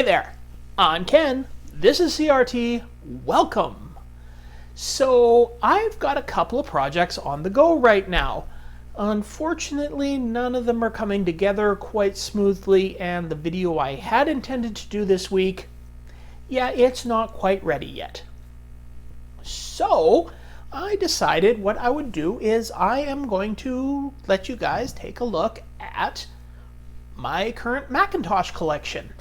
there, I'm Ken, this is CRT, welcome. So I've got a couple of projects on the go right now. Unfortunately, none of them are coming together quite smoothly, and the video I had intended to do this week, yeah, it's not quite ready yet. So I decided what I would do is I am going to let you guys take a look at my current Macintosh collection.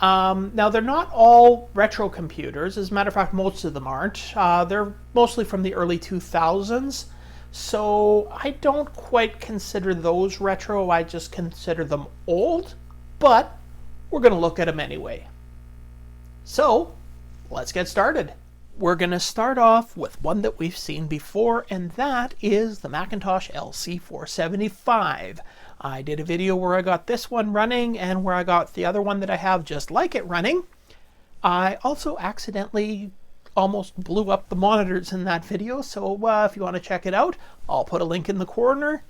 Now, they're not all retro computers. As a matter of fact, most of them aren't. They're mostly from the early 2000s, so I don't quite consider those retro. I just consider them old, but we're going to look at them anyway. So let's get started. We're going to start off with one that we've seen before, and that is the Macintosh Lc 475. I did a video where I got this one running and where I got the other one that I have just like it running. I also accidentally almost blew up the monitors in that video, so if you want to check it out, I'll put a link in the corner.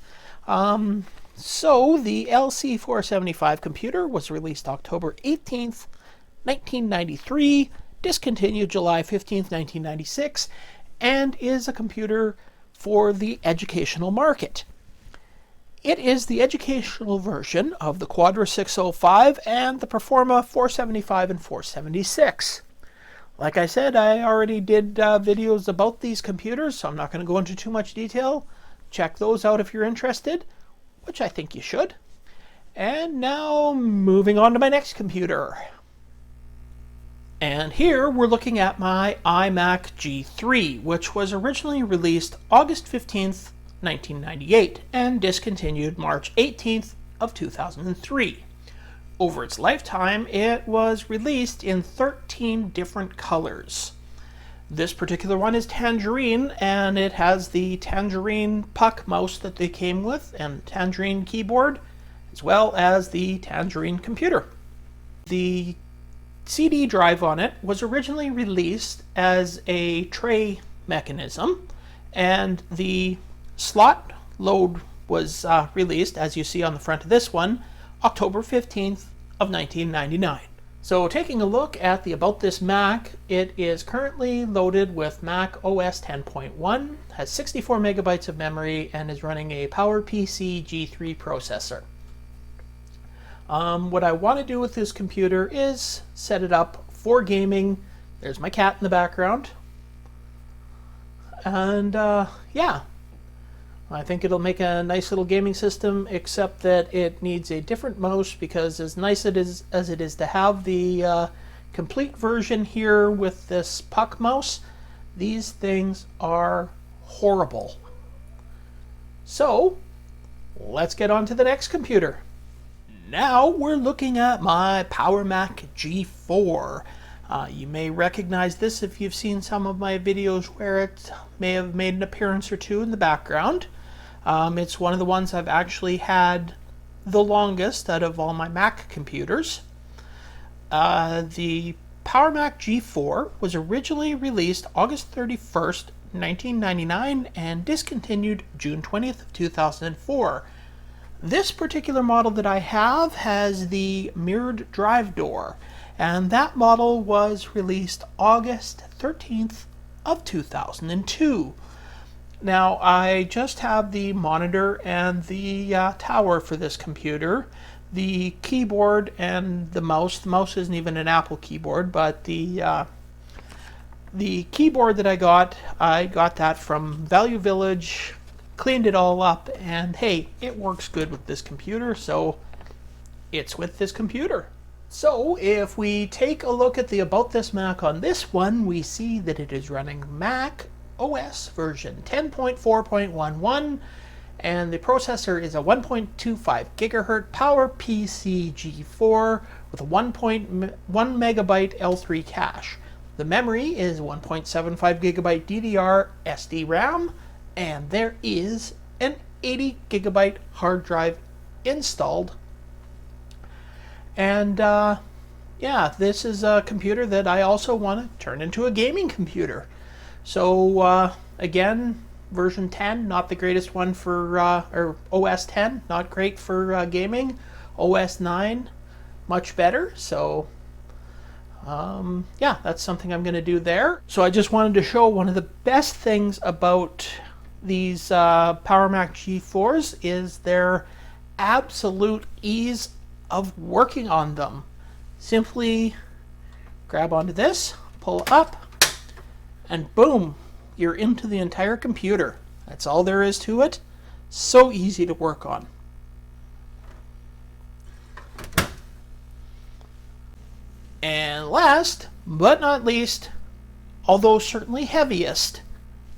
So the Lc 475 computer was released October 18th, 1993, discontinued July 15th, 1996, and is a computer for the educational market. It is the educational version of the Quadra 605 and the Performa 475 and 476. Like I said, I already did videos about these computers, so I'm not going to go into too much detail. Check those out if you're interested, which I think you should. And now, moving on to my next computer. And here we're looking at my Imac G3, which was originally released August 15th, 1998 and discontinued March 18th of 2003. Over its lifetime, it was released in 13 different colors. This particular one is tangerine, and it has the tangerine puck mouse that they came with and tangerine keyboard, as well as the tangerine computer. The CD drive on it was originally released as a tray mechanism, and the slot load was released, as you see on the front of this one, October 15th of 1999. So taking a look at the About This Mac, it is currently loaded with Mac OS 10.1, has 64 megabytes of memory, and is running a PowerPC G3 processor. What I want to do with this computer is set it up for gaming. There's my cat in the background. And yeah, I think it'll make a nice little gaming system, except that it needs a different mouse, because as nice as it is to have the complete version here with this puck mouse, these things are horrible. So let's get on to the next computer. Now we're looking at my Power Mac G4. You may recognize this if you've seen some of my videos where it may have made an appearance or two in the background. It's one of the ones I've actually had the longest out of all my Mac computers. The Power Mac G4 was originally released August 31st, 1999 and discontinued June 20th of 2004. This particular model that I have has the mirrored drive door, and that model was released August 13th of 2002. Now, I just have the monitor and the tower for this computer. The keyboard and the mouse isn't even an Apple keyboard, but the keyboard that I got that from Value Village, cleaned it all up, and hey, it works good with this computer, so it's with this computer. So if we take a look at the About This Mac on this one, we see that it is running Mac OS version 10.4.11, and the processor is a 1.25 gigahertz PowerPC G4 with a 1.1 megabyte L3 cache. The memory is 1.75 gigabyte DDR SD RAM, and there is an 80 gigabyte hard drive installed. And yeah, this is a computer that I also want to turn into a gaming computer. So again, version 10, not the greatest one for, or OS 10, not great for gaming. OS 9, much better. So yeah, that's something I'm going to do there. So I just wanted to show one of the best things about these Power Mac G4s is their absolute ease of working on them. Simply grab onto this, pull up, and boom, you're into the entire computer. That's all there is to it. So easy to work on. And last but not least, although certainly heaviest,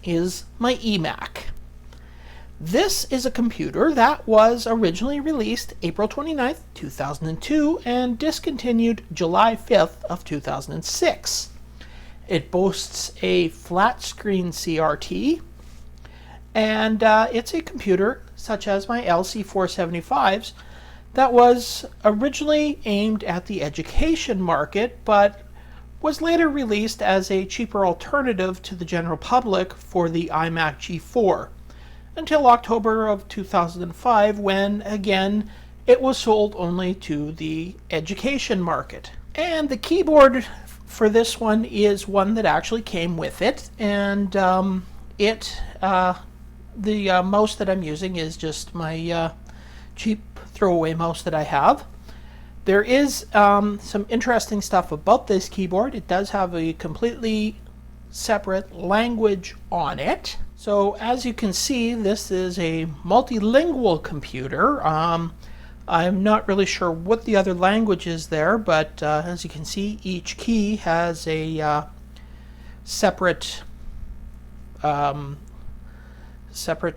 is my Imac. This is a computer that was originally released April 29th, 2002 and discontinued July 5th of 2006. It boasts a flat screen CRT, and it's a computer such as my LC475s that was originally aimed at the education market, but was later released as a cheaper alternative to the general public for the Imac G4, until October of 2005, when again it was sold only to the education market. And the keyboard for this one is one that actually came with it, and the mouse that I'm using is just my cheap throwaway mouse that I have. There is some interesting stuff about this keyboard. It does have a completely separate language on it. So as you can see, this is a multilingual computer. I'm not really sure what the other language is there, but as you can see, each key has a separate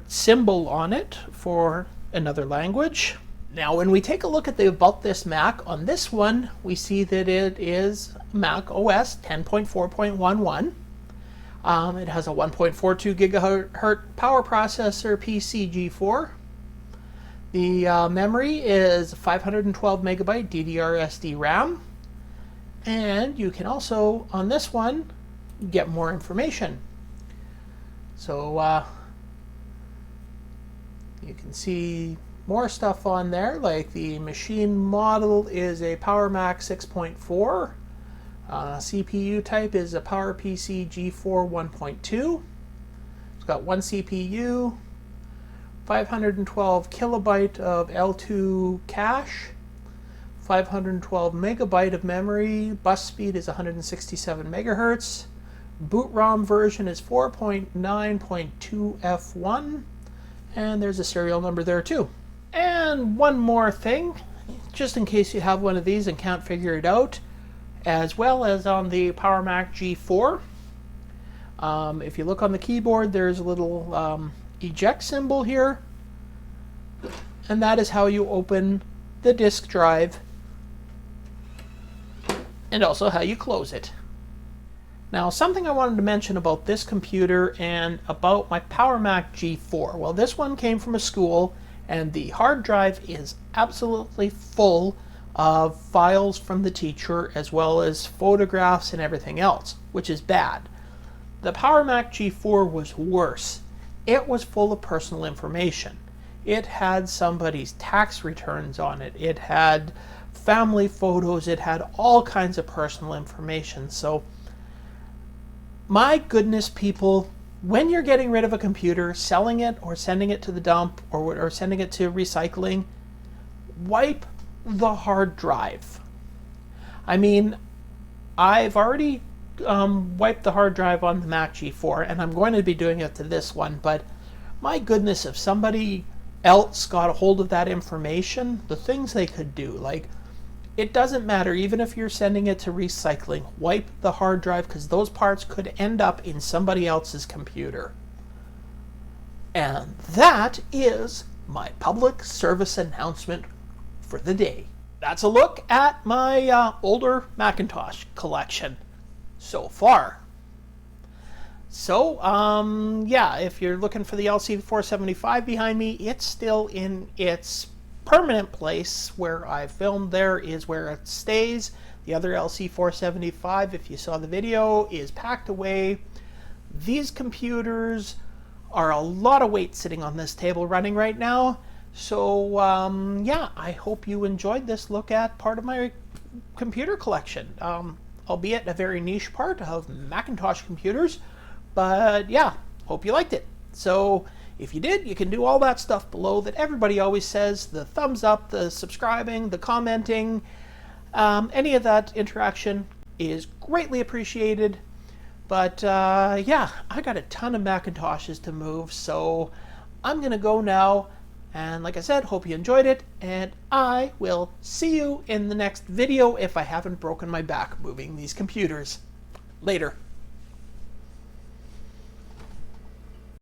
symbol on it for another language. Now when we take a look at the About This Mac, on this one we see that it is Mac OS 10.4.11. It has a 1.42 gigahertz power processor PC G4. The memory is 512 megabyte DDR SD RAM. And you can also, on this one, get more information. So you can see more stuff on there, like the machine model is a Power Mac 6.4. CPU type is a PowerPC G4 1.2. It's got one CPU, 512 kilobyte of L2 cache, 512 megabyte of memory, bus speed is 167 megahertz, boot ROM version is 4.9.2 F1, and there's a serial number there too. And one more thing, just in case you have one of these and can't figure it out, as well as on the Power Mac G4, if you look on the keyboard, there's a little eject symbol here, and that is how you open the disk drive and also how you close it. Now, something I wanted to mention about this computer and about my Power Mac G4. Well, this one came from a school, and the hard drive is absolutely full of files from the teacher, as well as photographs and everything else, which is bad. The Power Mac G4 was worse. It was full of personal information. It had somebody's tax returns on it. It had family photos. It had all kinds of personal information. So, my goodness, people, when you're getting rid of a computer, selling it or sending it to the dump or sending it to recycling, wipe the hard drive. I mean, I've already wiped the hard drive on the Mac G4, and I'm going to be doing it to this one, but my goodness, if somebody else got a hold of that information, the things they could do, like, it doesn't matter, even if you're sending it to recycling, wipe the hard drive, because those parts could end up in somebody else's computer. And that is my public service announcement for the day. That's a look at my older Macintosh collection so far. So, yeah, if you're looking for the LC475 behind me, it's still in its permanent place where I filmed. There is where it stays. The other LC475, if you saw the video, is packed away. These computers are a lot of weight sitting on this table running right now. So, yeah, I hope you enjoyed this look at part of my computer collection, albeit a very niche part of Macintosh computers. But yeah, hope you liked it. So if you did, you can do all that stuff below that everybody always says, the thumbs up, the subscribing, the commenting, any of that interaction is greatly appreciated. But yeah, I got a ton of Macintoshes to move, so I'm going to go now. And like I said, hope you enjoyed it, and I will see you in the next video if I haven't broken my back moving these computers. Later.